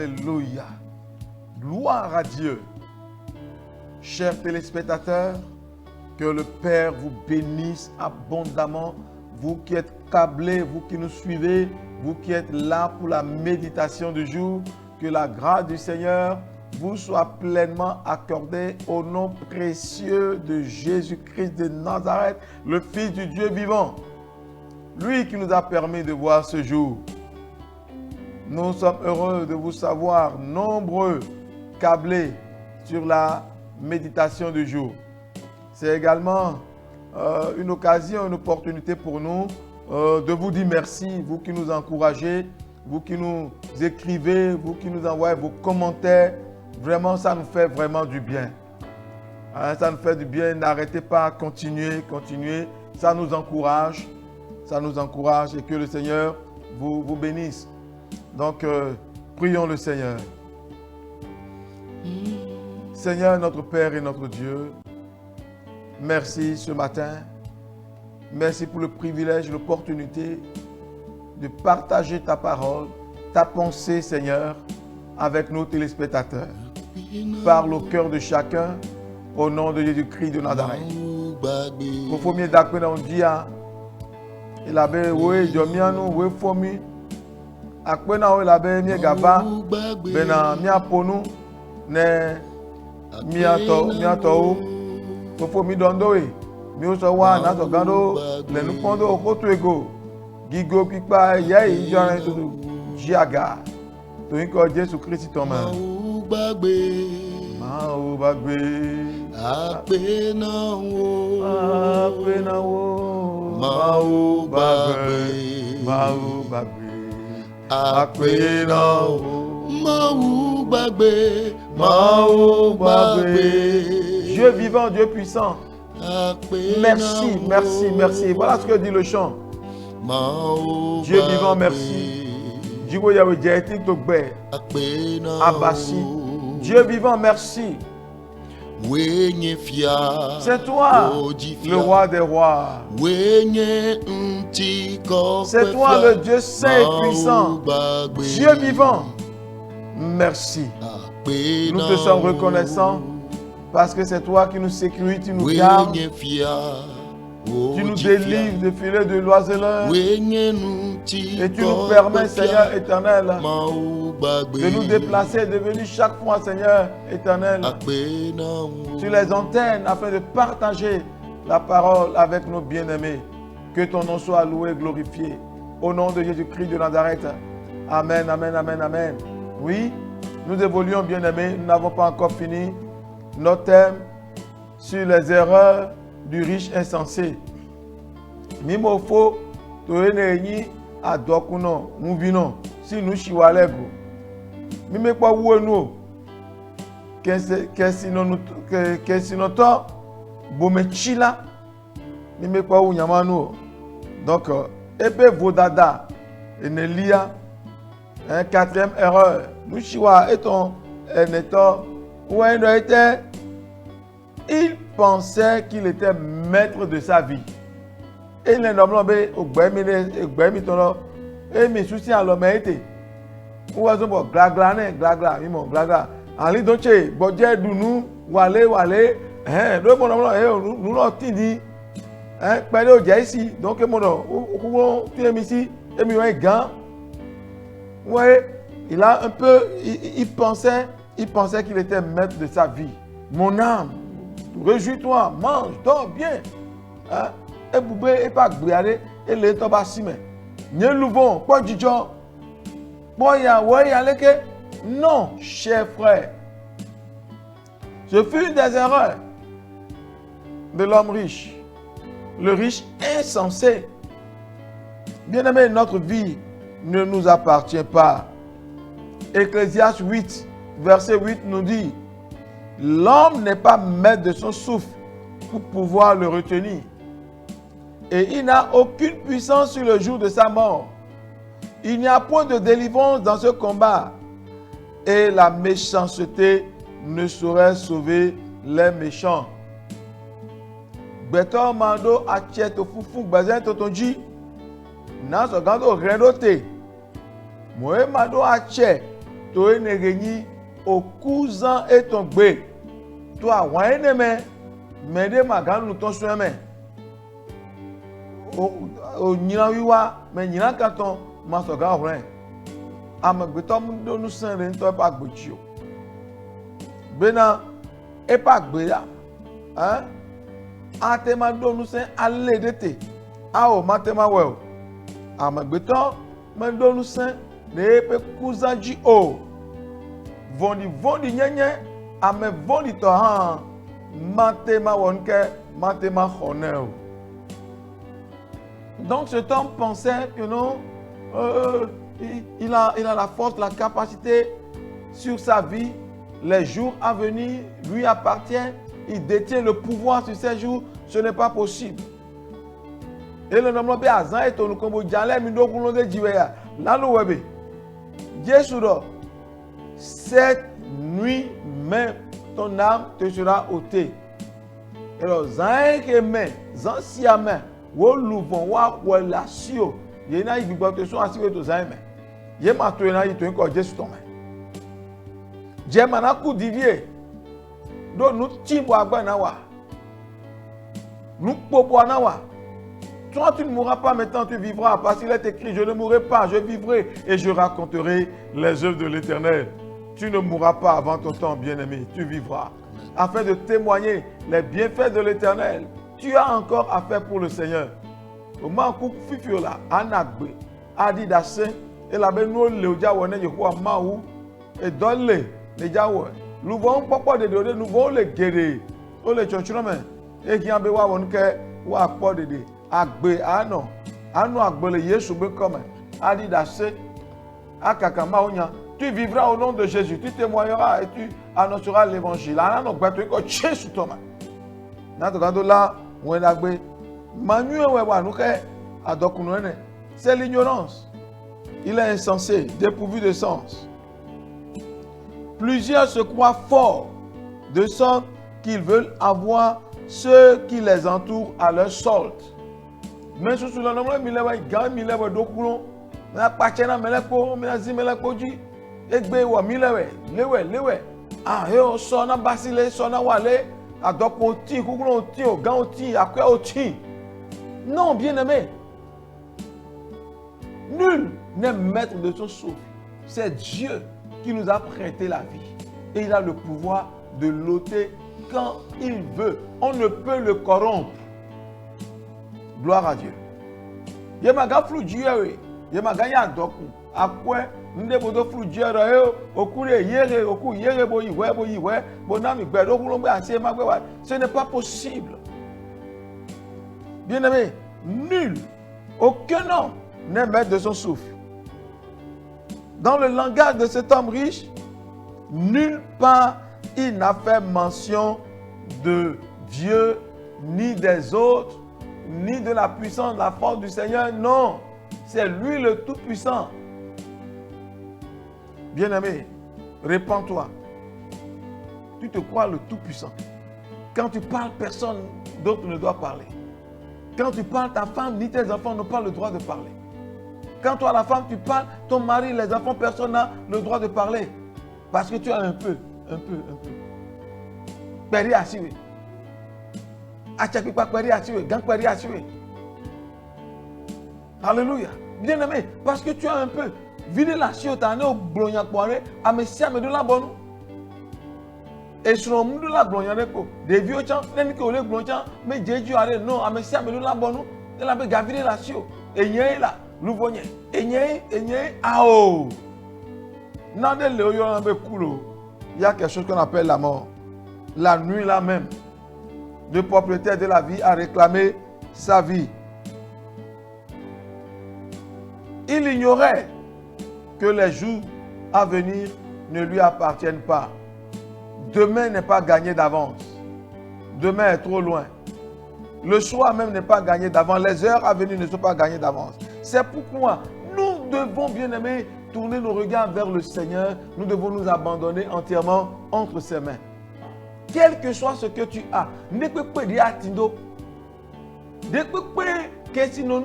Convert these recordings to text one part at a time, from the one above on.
Alléluia. Gloire à Dieu. Chers téléspectateurs, que le Père vous bénisse abondamment. Vous qui êtes câblés, vous qui nous suivez, vous qui êtes là pour la méditation du jour, que la grâce du Seigneur vous soit pleinement accordée au nom précieux de Jésus-Christ de Nazareth, le Fils du Dieu vivant. Lui qui nous a permis de voir ce jour. Nous sommes heureux de vous savoir nombreux câblés sur la méditation du jour. C'est également une occasion, une opportunité pour nous de vous dire merci, vous qui nous encouragez, vous qui nous écrivez, vous qui nous envoyez vos commentaires. Vraiment, ça nous fait vraiment du bien. Hein, ça nous fait du bien. N'arrêtez pas, continuez. Ça nous encourage et que le Seigneur vous bénisse. Donc, prions le Seigneur. Seigneur, notre Père et notre Dieu, merci ce matin. Merci pour le privilège, l'opportunité de partager ta parole, ta pensée, Seigneur, avec nos téléspectateurs. Parle au cœur de chacun, au nom de Jésus-Christ de Nazareth. Pour former d'accueil on dit, il a bien, oui, Jomiano, oui, formi. Akpena o labe mi gaba bena mi aponu ne mi ato fofo mi dondo e mi o so wa na so gando le nu pondo okoto ego gigo pipa ye ijoran tutu jiaga to nko Jésù Kristi to ma o gbagbe apena wo ma o gbagbe Apena o gbagbe. Dieu vivant, Dieu puissant. Merci. Voilà ce que dit le chant. Dieu vivant, merci. Dieu vivant, merci. C'est toi, le roi des rois. C'est toi, le Dieu saint et puissant. Dieu vivant, merci. Nous te sommes reconnaissants parce que c'est toi qui nous sécuris, tu nous gardes. Tu nous délivres de filets de l'oiseleur. Et tu nous permets, Seigneur éternel, de nous déplacer, de venir chaque fois, Seigneur éternel, sur les antennes afin de partager la parole avec nos bien-aimés. Que ton nom soit loué et glorifié. Au nom de Jésus-Christ de Nazareth. Amen, amen, amen, amen. Oui, nous évoluons, bien-aimés. Nous n'avons pas encore fini notre thème sur les erreurs du riche insensé. Mimofo, toeneni adokuno, muvino, si nous chiwalego. Mime kwa ueno, kesinoto, bomechila, mime kwa unyamano. Donc, ebe vodada, enelia, quatrième erreur. Nous chiwa eton, eneto, ou était. Il pensait qu'il était maître de sa vie. Et il est normalement au Gbemitono. Et mes soucis à l'homme été. Ou à ce moment, glagla. Ali donc, Bodje Dounou, Wale, le bon homme, nous l'avons dit, Pédé au ici. Donc, mon ici, et mes gants. Ouais, il a un peu, il pensait qu'il était maître de sa vie. Mon âme. Réjouis-toi, mange, dors bien. Et boubé, et pas briader, et les tobassimé. N'y louvons, quoi du genre. Boya, leke. Non, cher frère. Ce fut une des erreurs de l'homme riche. Le riche insensé. Bien-aimé, notre vie ne nous appartient pas. Ecclésiaste 8, verset 8 nous dit: l'homme n'est pas maître de son souffle pour pouvoir le retenir. Et il n'a aucune puissance sur le jour de sa mort. Il n'y a point de délivrance dans ce combat. Et la méchanceté ne saurait sauver les méchants. Beto mando achieto fufu bazen totonji. Naso gando redote. Moe mando achie. toi ne réunis au cousin et ton bé. Toi, ouais, mais de ma gamme nous ton soin, mais au Ninawiwa, mais Nina Canton, ma soeur, rien. À me betom de nous saint toi pas bouchio. Bena, et pas béa. Hein? A te ma do nous saint aller de te. A o ma te ma well. A me betom, me do nous saint, ne pe cousin ji o. Vondi nyenye, a me vondi to han. Matema wonke, matema honel. Donc cet homme pensait que non, il a la force, la capacité sur sa vie. Les jours à venir lui appartiennent. Il détient le pouvoir sur ces jours. Ce n'est pas possible. Et le nom de Azan est au Nukombo Djalé, Mindo Koulon de Djiweya. Là, le web. Jésus, cette nuit même, ton âme te sera ôtée. Et alors, Zan Keme, Zan Siame, Wo Louvon, Wa Walasio, Yena Ibibote sont assis avec Zan Keme. Yema Toena, il te encore Jésus ton main. Jémana Kou Divier. Donc, nous Tibo Abanawa. Nous Popo Anawa. Toi, tu ne mourras pas, maintenant tu vivras. Parce qu'il est écrit, je ne mourrai pas, je vivrai et je raconterai les œuvres de l'Éternel. Tu ne mourras pas avant ton temps, bien-aimé, tu vivras. Afin de témoigner les bienfaits de l'Éternel. Tu as encore à faire pour le Seigneur. Au moment où Fifiola, Anagbe, Adidase, et la Beno Leojawane, Yehoua Maou, et Dole, les Jaoué. Nous voyons pas de donner, nous voyons les guérir. Nous les chonchromen. Et qui en bewa wonke, ou à pas de dé. Agbe, ano. Ano agbe le Yesu be comme. Adidase, Akakama Onya. Tu vivras au nom de Jésus. Tu témoigneras et tu annonceras l'évangile. Ano gbeto ko Jésus Thomas. Na to gado la, won agbe. Manu we wa nuke adokunone. C'est l'ignorance. Il est insensé, dépourvu de sens. Plusieurs se croient forts, de sorte qu'ils veulent avoir ceux qui les entourent à leur solde. Mais sous le nom de Milewa, Milewa Dokulo, la Pachena Meleko, Minazi Melekoji, Egbe wa Milewe, Lewe. Ah, yo, sona basile, sona wale, adopoti, Kukuloti, Gaoti, Akweoti. Non, bien-aimé. Nul n'est maître de son souffle. C'est Dieu qui nous a prêté la vie. Et il a le pouvoir de l'ôter quand il veut. On ne peut le corrompre. Gloire à Dieu. Yemaga flou Dieu, yemaga yadoku. Akwe, ndebodo flou Dieu, okure yere, oku yere boyiwe, bonami gbedo kulombe asie magwewa. Ce n'est pas possible. Bien-aimé, nul, aucun homme n'est maître de son souffle. Dans le langage de cet homme riche, nulle part il n'a fait mention de Dieu, ni des autres, ni de la puissance, de la force du Seigneur. Non, c'est lui le Tout-Puissant. Bien-aimé, répands-toi. Tu te crois le Tout-Puissant. Quand tu parles, personne d'autre ne doit parler. Quand tu parles, ta femme ni tes enfants n'ont pas le droit de parler. Quand toi, la femme, tu parles, ton mari, les enfants, personne n'a le droit de parler. Parce que tu as un peu. Péri assuré. Achapipa péri assuré. Gang péri assuré. Alléluia. Bien-aimé, parce que tu as un peu. Vide la chiotte, t'en es au blognac poiré, à messia, mais de la bonne. Et sur le monde de la blognac, des vieux gens, n'est-ce que les blognac, mais Jésus a dit non, à messia, mais de la bonne. Elle avait gavé la chiotte. Et il y a là. Louvogne, enye, ao. Nande le yo ambe kulo. Il y a quelque chose qu'on appelle la mort. La nuit là même, le propriétaire de la vie a réclamé sa vie. Il ignorait que les jours à venir ne lui appartiennent pas. Demain n'est pas gagné d'avance. Demain est trop loin. Le soir même n'est pas gagné d'avance. Les heures à venir ne sont pas gagnées d'avance. C'est pourquoi nous devons, bien-aimés, tourner nos regards vers le Seigneur. Nous devons nous abandonner entièrement entre ses mains. Quel que soit ce que tu as, ne peux pas dire à Tindo. Ne peux pas que si nous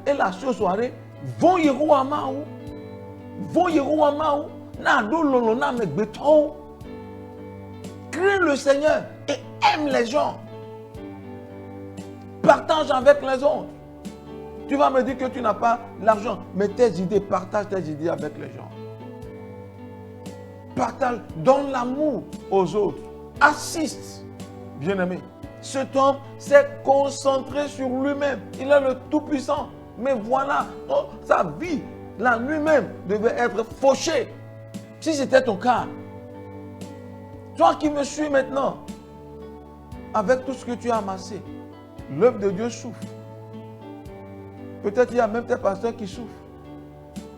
et la soirée vont Yerouamaou. Crains le Seigneur et aime les gens. Partage avec les autres. Tu vas me dire que tu n'as pas l'argent, mais tes idées, partage tes idées avec les gens. Partage, donne l'amour aux autres. Assiste, bien-aimé. Cet homme s'est concentré sur lui-même. Il est le Tout-Puissant. Mais voilà, sa vie, la lui-même, devait être fauchée. Si c'était ton cas, toi qui me suis maintenant, avec tout ce que tu as amassé, l'œuvre de Dieu souffre. Peut-être il y a même des pasteurs qui souffrent,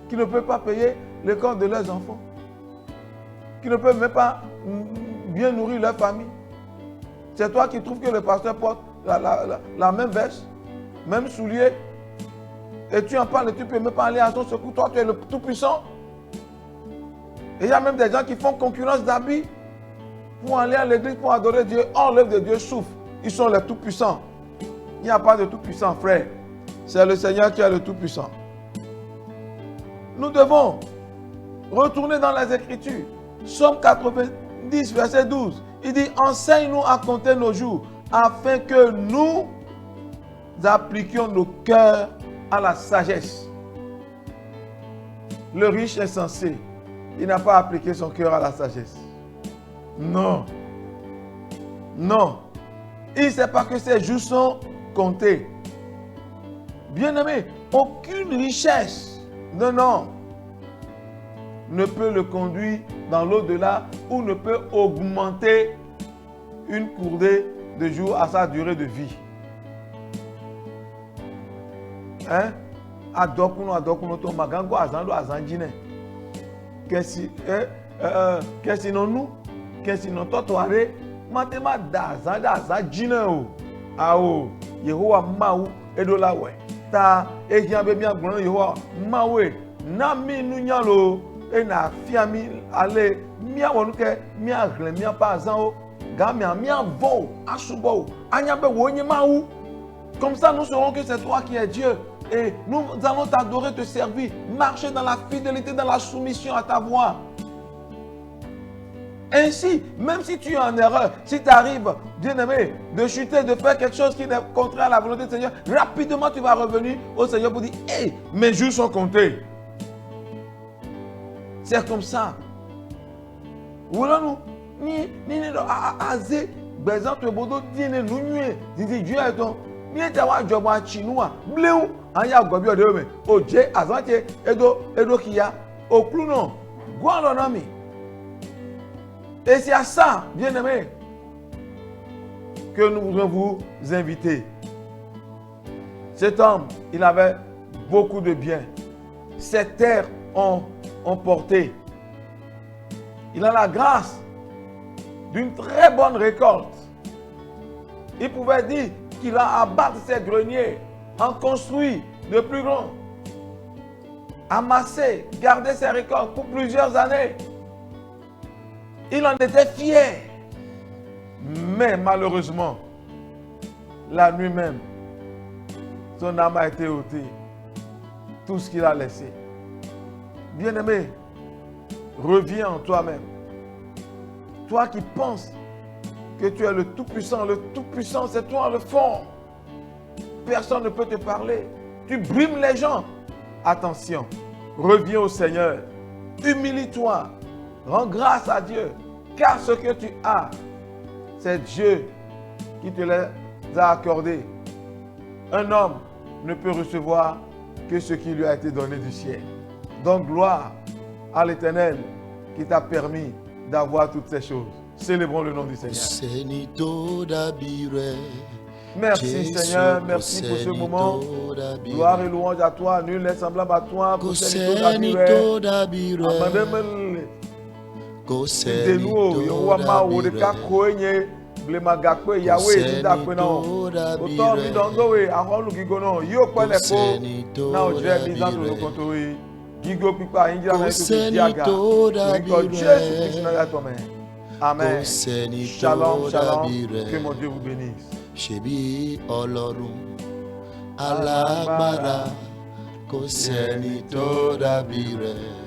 qui ne peuvent pas payer l'école de leurs enfants, qui ne peuvent même pas bien nourrir leur famille. C'est toi qui trouves que le pasteur porte la même veste, même soulier, et tu en parles et tu ne peux même pas aller à son secours. Toi, tu es le Tout-Puissant. Et il y a même des gens qui font concurrence d'habits pour aller à l'église pour adorer Dieu. Or, l'œuvre de Dieu souffre. Ils sont les Tout-Puissants. Il n'y a pas de Tout-Puissant, frère. C'est le Seigneur qui est le Tout-Puissant. Nous devons retourner dans les Écritures. Psaume 90, verset 12. Il dit, enseigne-nous à compter nos jours, afin que nous appliquions nos cœurs à la sagesse. Le riche insensé, il n'a pas appliqué son cœur à la sagesse. Non. Non. Il ne sait pas que ses jours sont comptés. Bien-aimé, aucune richesse d'un homme ne peut le conduire dans l'au-delà ou ne peut augmenter une courdée de jours à sa durée de vie. Hein? Adokuno to magango azando azanjine. Qu'est-ce non nous? Qu'est-ce non totoare? Matema dazanda azanjine o. Ao Yehowa maou edolawe. Ta ehiabe mi agbono Yehowa mawe na mi nunyalo e na fiami ale mi awonuke mi agle mi pa azan o ga mi avo asubo anyabe wo nyi maou. Comme ça nous saurons que c'est toi qui es Dieu. Et nous allons t'adorer, te servir, marcher dans la fidélité, dans la soumission à ta voix. Ainsi, même si tu es en erreur, si tu arrives, bien-aimé, de chuter, de faire quelque chose qui est contraire à la volonté du Seigneur, rapidement tu vas revenir au Seigneur pour dire, hey, mes jours sont comptés. C'est comme ça. Voilà nous, ni azé, bezan te bodo dine nous nué, dit Dieu est ton, ni tawa joba chinois, bleu. Anya gobi odeme oje azanche edo kia okluno guanonomi. Et c'est à ça, bien-aimé, que nous voudrions vous inviter. Cet homme, il avait beaucoup de biens. Ses terres ont porté. Il a la grâce d'une très bonne récolte. Il pouvait dire qu'il a abattu ses greniers, en construit de plus grands, amassé, gardé ses récoltes pour plusieurs années. Il en était fier. Mais malheureusement, la nuit même, son âme a été ôtée. Tout ce qu'il a laissé. Bien-aimé, reviens en toi-même. Toi qui penses que tu es le Tout-Puissant, c'est toi le fond. Personne ne peut te parler. Tu brimes les gens. Attention, reviens au Seigneur. Humilie-toi. Rends grâce à Dieu. Car ce que tu as, c'est Dieu qui te les a accordés. Un homme ne peut recevoir que ce qui lui a été donné du ciel. Donc gloire à l'Éternel qui t'a permis d'avoir toutes ces choses. Célébrons le nom du Seigneur. Merci Seigneur, merci pour ce moment. Gloire et louange à toi, nul n'est semblable à toi. Pour Amen. Shalom, shalom. Que mon Dieu vous bénisse. Shebi Ọlọ́run alágbára kò sẹ́ni tó dàbí rẹ̀.